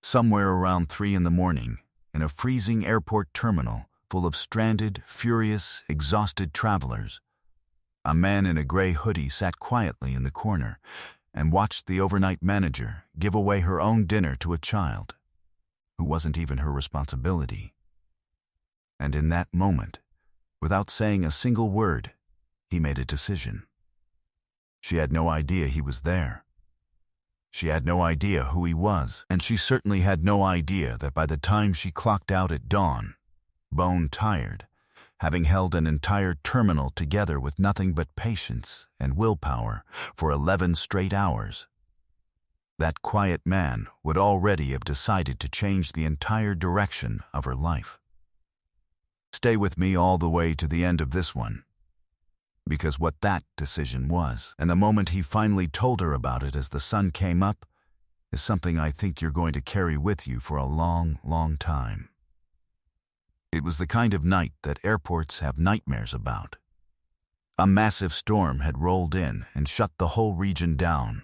Somewhere around 3 in the morning, in a freezing airport terminal full of stranded, furious, exhausted travelers, a man in a gray hoodie sat quietly in the corner and watched the overnight manager give away her own dinner to a child who wasn't even her responsibility. And in that moment, without saying a single word, he made a decision. She had no idea he was there. She had no idea who he was, and she certainly had no idea that by the time she clocked out at dawn, bone-tired, having held an entire terminal together with nothing but patience and willpower for 11 straight hours, that quiet man would already have decided to change the entire direction of her life. Stay with me all the way to the end of this one, because what that decision was, and the moment he finally told her about it as the sun came up, is something I think you're going to carry with you for a long, long time. It was the kind of night that airports have nightmares about. A massive storm had rolled in and shut the whole region down.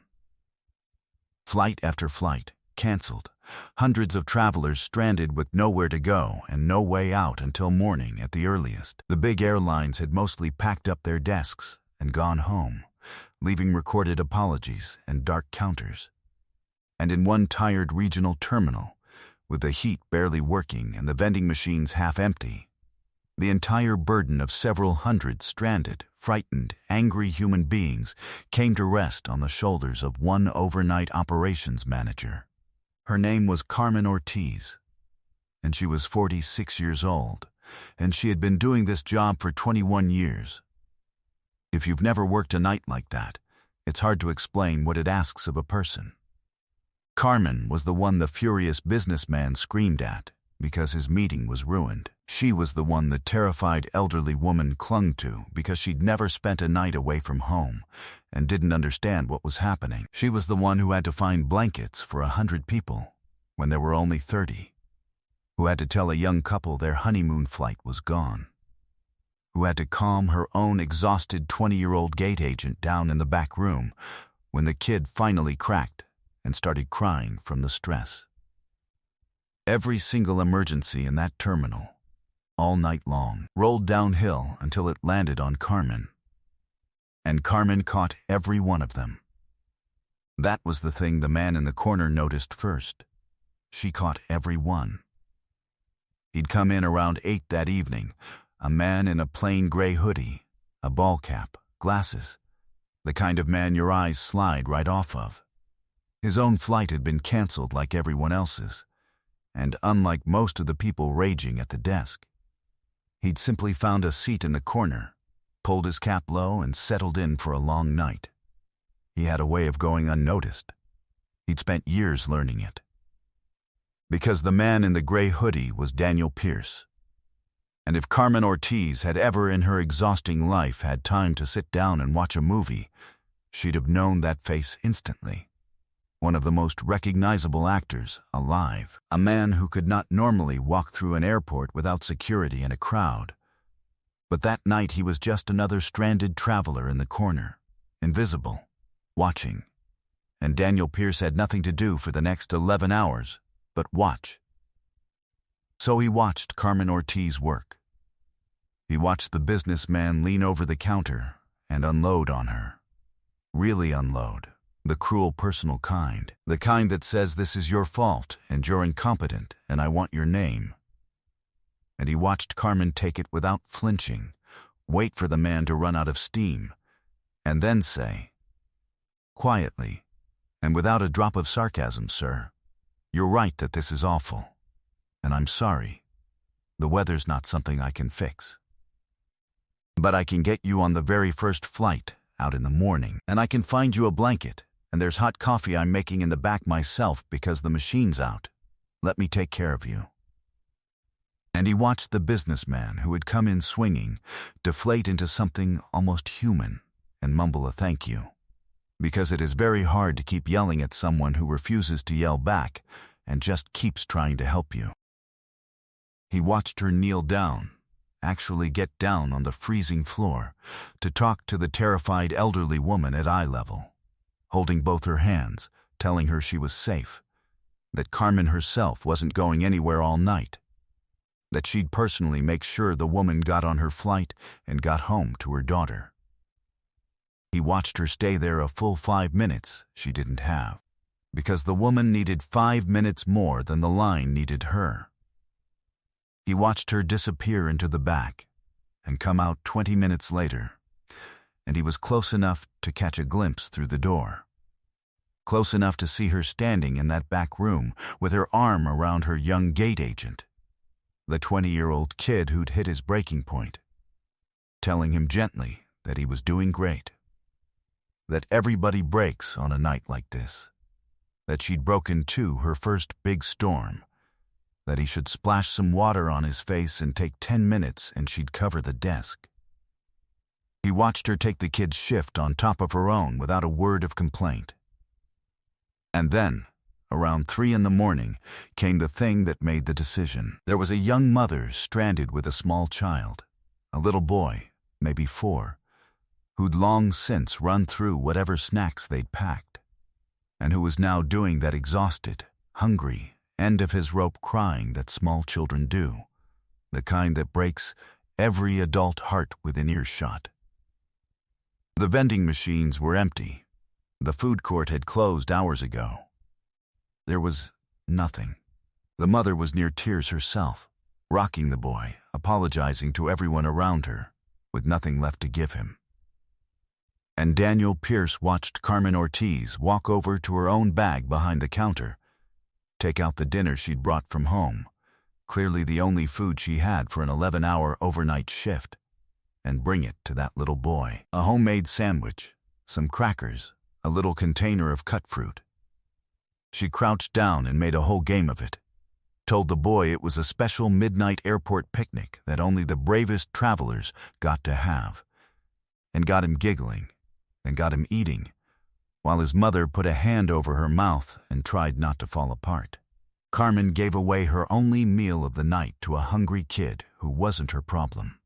Flight after flight canceled, hundreds of travelers stranded with nowhere to go and no way out until morning at the earliest. The big airlines had mostly packed up their desks and gone home, leaving recorded apologies and dark counters. And in one tired regional terminal, with the heat barely working and the vending machines half empty, the entire burden of several hundred stranded, frightened, angry human beings came to rest on the shoulders of one overnight operations manager. Her name was Carmen Ortiz, and she was 46 years old, and she had been doing this job for 21 years. If you've never worked a night like that, it's hard to explain what it asks of a person. Carmen was the one the furious businessman screamed at because his meeting was ruined. She was the one the terrified elderly woman clung to because she'd never spent a night away from home and didn't understand what was happening. She was the one who had to find blankets for 100 people when there were only 30, who had to tell a young couple their honeymoon flight was gone, who had to calm her own exhausted 20-year-old gate agent down in the back room when the kid finally cracked and started crying from the stress. Every single emergency in that terminal, all night long, rolled downhill until it landed on Carmen. And Carmen caught every one of them. That was the thing the man in the corner noticed first. She caught every one. He'd come in around 8 that evening, a man in a plain gray hoodie, a ball cap, glasses, the kind of man your eyes slide right off of. His own flight had been canceled like everyone else's, and unlike most of the people raging at the desk, he'd simply found a seat in the corner, pulled his cap low, and settled in for a long night. He had a way of going unnoticed. He'd spent years learning it. Because the man in the gray hoodie was Daniel Pierce. And if Carmen Ortiz had ever in her exhausting life had time to sit down and watch a movie, she'd have known that face instantly. One of the most recognizable actors alive, a man who could not normally walk through an airport without security and a crowd. But that night he was just another stranded traveler in the corner, invisible, watching. And Daniel Pierce had nothing to do for the next 11 hours but watch. So he watched Carmen Ortiz work. He watched the businessman lean over the counter and unload on her. Really unload. The cruel personal kind. The kind that says this is your fault and you're incompetent and I want your name. And he watched Carmen take it without flinching, wait for the man to run out of steam, and then say, quietly, and without a drop of sarcasm, "Sir, you're right that this is awful, and I'm sorry. The weather's not something I can fix. But I can get you on the very first flight out in the morning, and I can find you a blanket, and there's hot coffee I'm making in the back myself because the machine's out. Let me take care of you." And he watched the businessman who had come in swinging deflate into something almost human and mumble a thank you, because it is very hard to keep yelling at someone who refuses to yell back and just keeps trying to help you. He watched her kneel down, actually get down on the freezing floor, to talk to the terrified elderly woman at eye level, holding both her hands, telling her she was safe, that Carmen herself wasn't going anywhere all night, that she'd personally make sure the woman got on her flight and got home to her daughter. He watched her stay there a full 5 minutes she didn't have, because the woman needed 5 minutes more than the line needed her. He watched her disappear into the back and come out 20 minutes later, and he was close enough to catch a glimpse through the door. Close enough to see her standing in that back room with her arm around her young gate agent, the 20-year-old kid who'd hit his breaking point, telling him gently that he was doing great, that everybody breaks on a night like this, that she'd broken too her first big storm, that he should splash some water on his face and take 10 minutes and she'd cover the desk. He watched her take the kid's shift on top of her own without a word of complaint. And then, around 3 a.m, came the thing that made the decision. There was a young mother stranded with a small child, a little boy, maybe 4, who'd long since run through whatever snacks they'd packed, and who was now doing that exhausted, hungry, end-of-his-rope crying that small children do, the kind that breaks every adult heart within earshot. The vending machines were empty. The food court had closed hours ago. There was nothing. The mother was near tears herself, rocking the boy, apologizing to everyone around her, with nothing left to give him. And Daniel Pierce watched Carmen Ortiz walk over to her own bag behind the counter, take out the dinner she'd brought from home, clearly the only food she had for an 11-hour overnight shift, and bring it to that little boy. A homemade sandwich, some crackers, a little container of cut fruit. She crouched down and made a whole game of it, told the boy it was a special midnight airport picnic that only the bravest travelers got to have, and got him giggling, and got him eating, while his mother put a hand over her mouth and tried not to fall apart. Carmen gave away her only meal of the night to a hungry kid who wasn't her problem.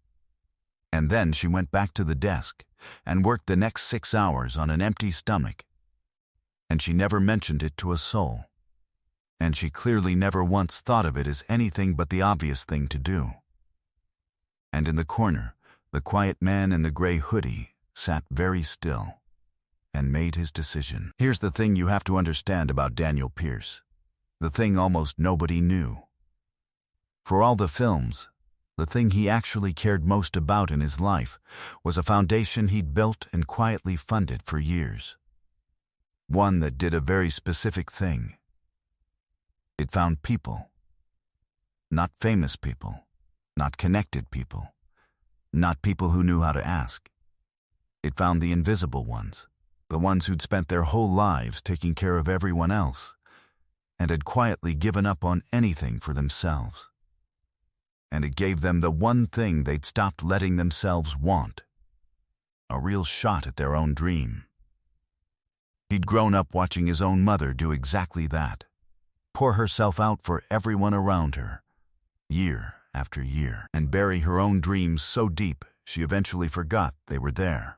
And then she went back to the desk and worked the next 6 hours on an empty stomach. And she never mentioned it to a soul. And she clearly never once thought of it as anything but the obvious thing to do. And in the corner, the quiet man in the gray hoodie sat very still and made his decision. Here's the thing you have to understand about Daniel Pierce, the thing almost nobody knew. For all the films, the thing he actually cared most about in his life was a foundation he'd built and quietly funded for years. One that did a very specific thing. It found people. Not famous people, not connected people, not people who knew how to ask. It found the invisible ones, the ones who'd spent their whole lives taking care of everyone else, and had quietly given up on anything for themselves. And it gave them the one thing they'd stopped letting themselves want, a real shot at their own dream. He'd grown up watching his own mother do exactly that, pour herself out for everyone around her, year after year, and bury her own dreams so deep she eventually forgot they were there.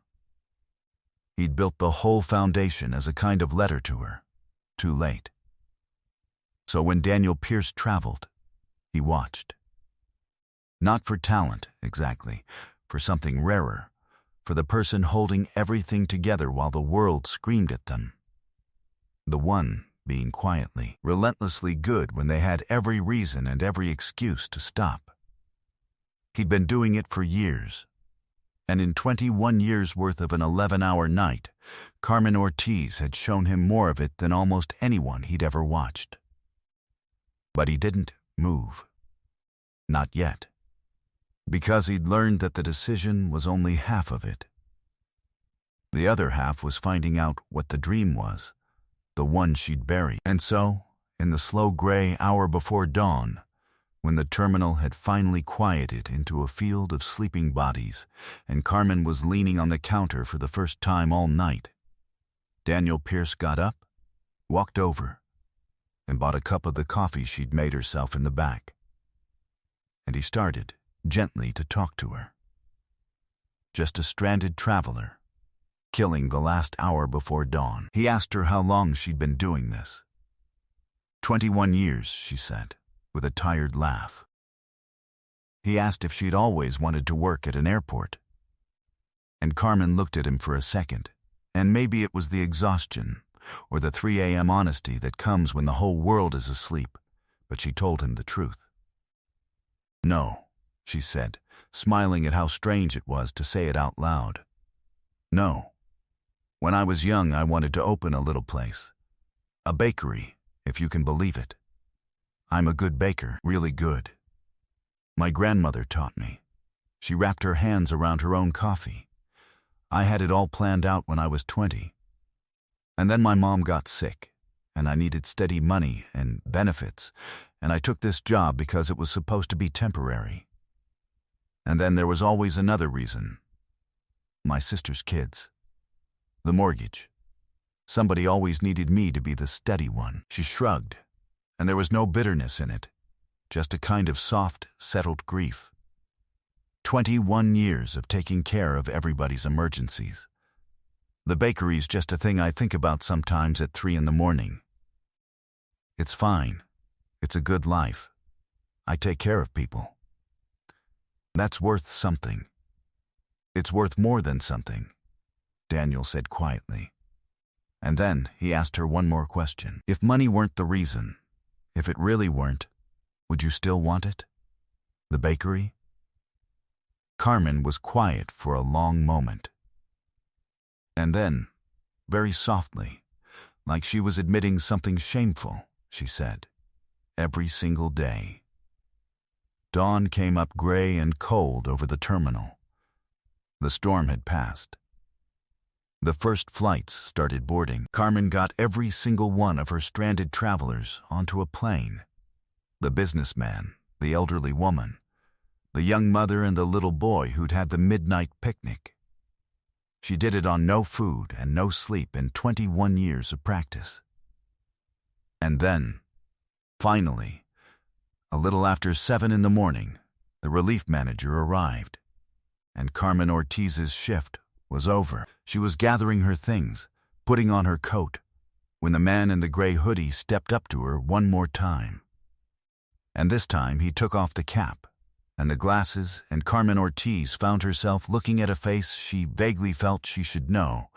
He'd built the whole foundation as a kind of letter to her, too late. So when Daniel Pierce traveled, he watched. Not for talent, exactly, for something rarer, for the person holding everything together while the world screamed at them. The one being quietly, relentlessly good when they had every reason and every excuse to stop. He'd been doing it for years, and in 21 years' worth of an 11-hour night, Carmen Ortiz had shown him more of it than almost anyone he'd ever watched. But he didn't move. Not yet. Because he'd learned that the decision was only half of it. The other half was finding out what the dream was, the one she'd buried. And so, in the slow gray hour before dawn, when the terminal had finally quieted into a field of sleeping bodies and Carmen was leaning on the counter for the first time all night, Daniel Pierce got up, walked over, and bought a cup of the coffee she'd made herself in the back. And he started gently to talk to her. Just a stranded traveler, killing the last hour before dawn. He asked her how long she'd been doing this. "21 years," she said, with a tired laugh. He asked if she'd always wanted to work at an airport. And Carmen looked at him for a second, and maybe it was the exhaustion, or the 3 a.m. honesty that comes when the whole world is asleep, but she told him the truth. "No," she said, smiling at how strange it was to say it out loud. "No. When I was young, I wanted to open a little place. A bakery, if you can believe it. I'm a good baker, really good. My grandmother taught me. She wrapped her hands around her own coffee. I had it all planned out when I was 20. And then my mom got sick, and I needed steady money and benefits, and I took this job because it was supposed to be temporary. And then there was always another reason. My sister's kids. The mortgage. Somebody always needed me to be the steady one." She shrugged, and there was no bitterness in it, just a kind of soft, settled grief. 21 years of taking care of everybody's emergencies. The bakery's just a thing I think about sometimes at 3 in the morning. It's fine. It's a good life. I take care of people. That's worth something. It's worth more than something, Daniel said quietly. And then he asked her one more question. If money weren't the reason, if it really weren't, would you still want it? The bakery? Carmen was quiet for a long moment. And then, very softly, like she was admitting something shameful, she said, "Every single day." Dawn came up gray and cold over the terminal. The storm had passed. The first flights started boarding. Carmen got every single one of her stranded travelers onto a plane. The businessman, the elderly woman, the young mother and the little boy who'd had the midnight picnic. She did it on no food and no sleep in 21 years of practice. And then, finally, a little after 7 in the morning, the relief manager arrived, and Carmen Ortiz's shift was over. She was gathering her things, putting on her coat, when the man in the gray hoodie stepped up to her one more time. And this time he took off the cap and the glasses, and Carmen Ortiz found herself looking at a face she vaguely felt she should know,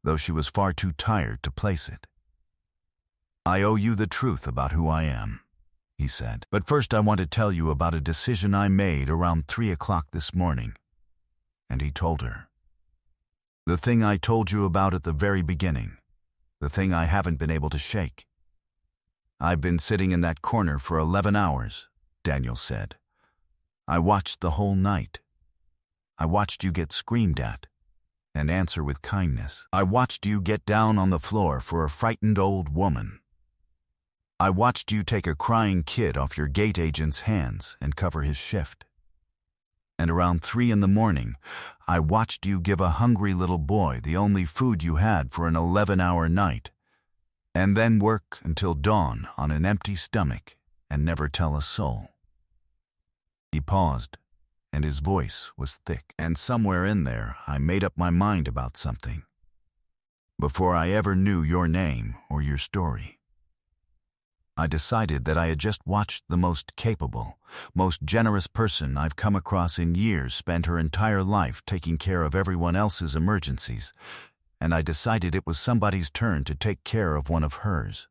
though she was far too tired to place it. "I owe you the truth about who I am," he said. "But first I want to tell you about a decision I made around 3 o'clock this morning." And he told her. "The thing I told you about at the very beginning. The thing I haven't been able to shake. I've been sitting in that corner for 11 hours, Daniel said. I watched the whole night. I watched you get screamed at and answer with kindness. I watched you get down on the floor for a frightened old woman. I watched you take a crying kid off your gate agent's hands and cover his shift. And around 3 in the morning, I watched you give a hungry little boy the only food you had for an 11-hour night, and then work until dawn on an empty stomach and never tell a soul." He paused, and his voice was thick. "And somewhere in there, I made up my mind about something, before I ever knew your name or your story. I decided that I had just watched the most capable, most generous person I've come across in years spend her entire life taking care of everyone else's emergencies, and I decided it was somebody's turn to take care of one of hers."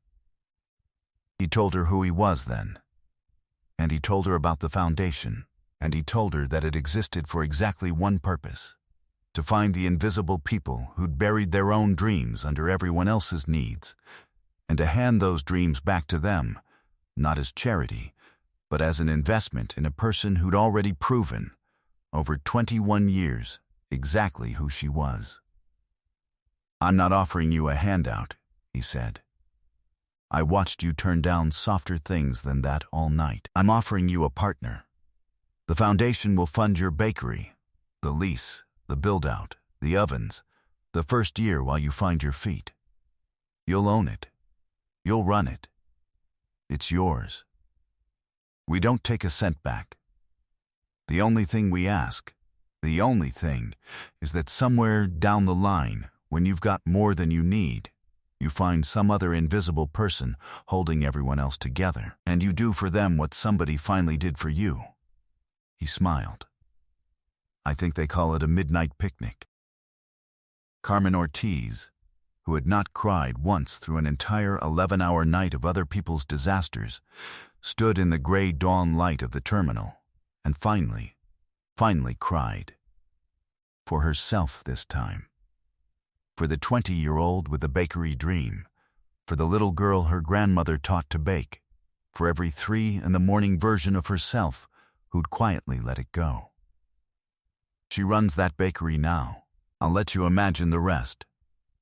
He told her who he was then, and he told her about the foundation, and he told her that it existed for exactly one purpose: to find the invisible people who'd buried their own dreams under everyone else's needs, and to hand those dreams back to them, not as charity, but as an investment in a person who'd already proven, over 21 years, exactly who she was. "I'm not offering you a handout," he said. "I watched you turn down softer things than that all night. I'm offering you a partner. The foundation will fund your bakery, the lease, the build-out, the ovens, the first year while you find your feet. You'll own it. You'll run it. It's yours. We don't take a cent back. The only thing we ask, the only thing, is that somewhere down the line, when you've got more than you need, You find some other invisible person holding everyone else together, and you do for them what somebody finally did for you. He smiled. I think they call it a midnight picnic. Carmen Ortiz, who had not cried once through an entire 11-hour night of other people's disasters, stood in the gray dawn light of the terminal and finally cried. For herself this time. For the 20-year-old with the bakery dream. For the little girl her grandmother taught to bake. For every 3 in the morning version of herself who'd quietly let it go. She runs that bakery now. I'll let you imagine the rest.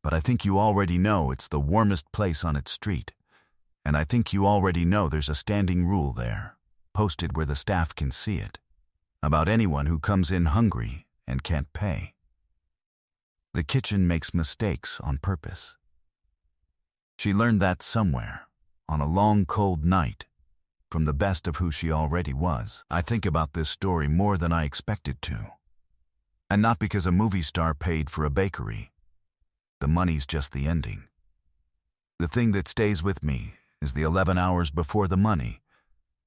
But I think you already know it's the warmest place on its street. And I think you already know there's a standing rule there, posted where the staff can see it, about anyone who comes in hungry and can't pay. The kitchen makes mistakes on purpose. She learned that somewhere, on a long cold night, from the best of who she already was. I think about this story more than I expected to. And not because a movie star paid for a bakery. The money's just the ending. The thing that stays with me is the 11 hours before the money,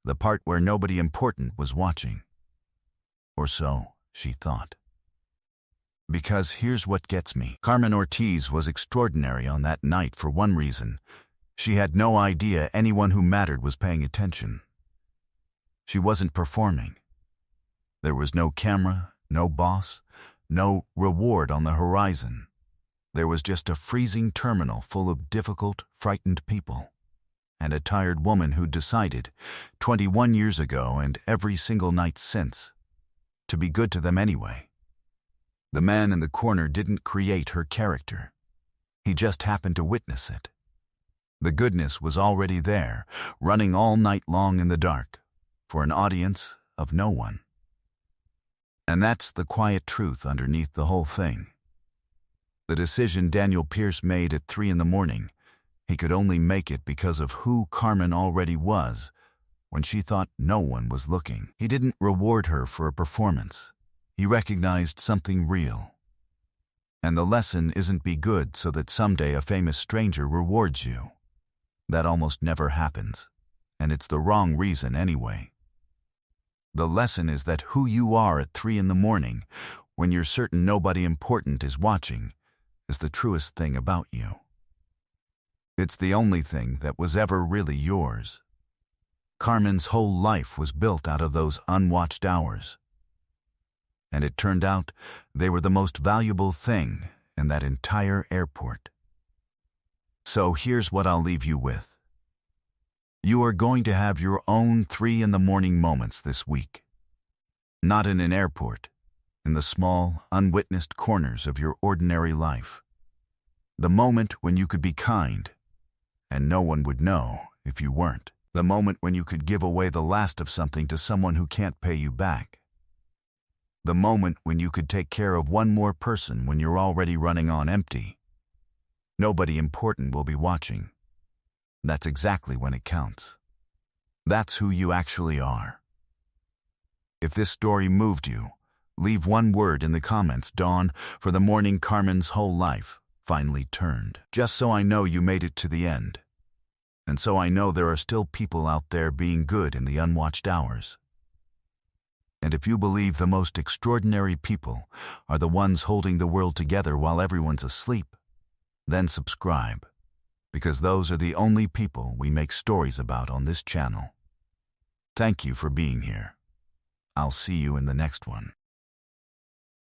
the part where nobody important was watching. Or so she thought. Because here's what gets me. Carmen Ortiz was extraordinary on that night for one reason. She had no idea anyone who mattered was paying attention. She wasn't performing. There was no camera, no boss, no reward on the horizon. There was just a freezing terminal full of difficult, frightened people, and a tired woman who decided, 21 years ago and every single night since, to be good to them anyway. The man in the corner didn't create her character. He just happened to witness it. The goodness was already there, running all night long in the dark, for an audience of no one. And that's the quiet truth underneath the whole thing. The decision Daniel Pierce made at 3 in the morning, he could only make it because of who Carmen already was when she thought no one was looking. He didn't reward her for a performance. He recognized something real. And the lesson isn't be good so that someday a famous stranger rewards you. That almost never happens, and it's the wrong reason anyway. The lesson is that who you are at 3 in the morning, when you're certain nobody important is watching, is the truest thing about you. It's the only thing that was ever really yours. Carmen's whole life was built out of those unwatched hours. And it turned out they were the most valuable thing in that entire airport. So here's what I'll leave you with. You are going to have your own 3 in the morning moments this week. Not in an airport, in the small, unwitnessed corners of your ordinary life. The moment when you could be kind, and no one would know if you weren't. The moment when you could give away the last of something to someone who can't pay you back. The moment when you could take care of one more person when you're already running on empty. Nobody important will be watching. That's exactly when it counts. That's who you actually are. If this story moved you, leave one word in the comments, Dawn, for the morning Carmen's whole life finally turned. Just so I know you made it to the end. And so I know there are still people out there being good in the unwatched hours. And if you believe the most extraordinary people are the ones holding the world together while everyone's asleep, then subscribe, because those are the only people we make stories about on this channel. Thank you for being here. I'll see you in the next one.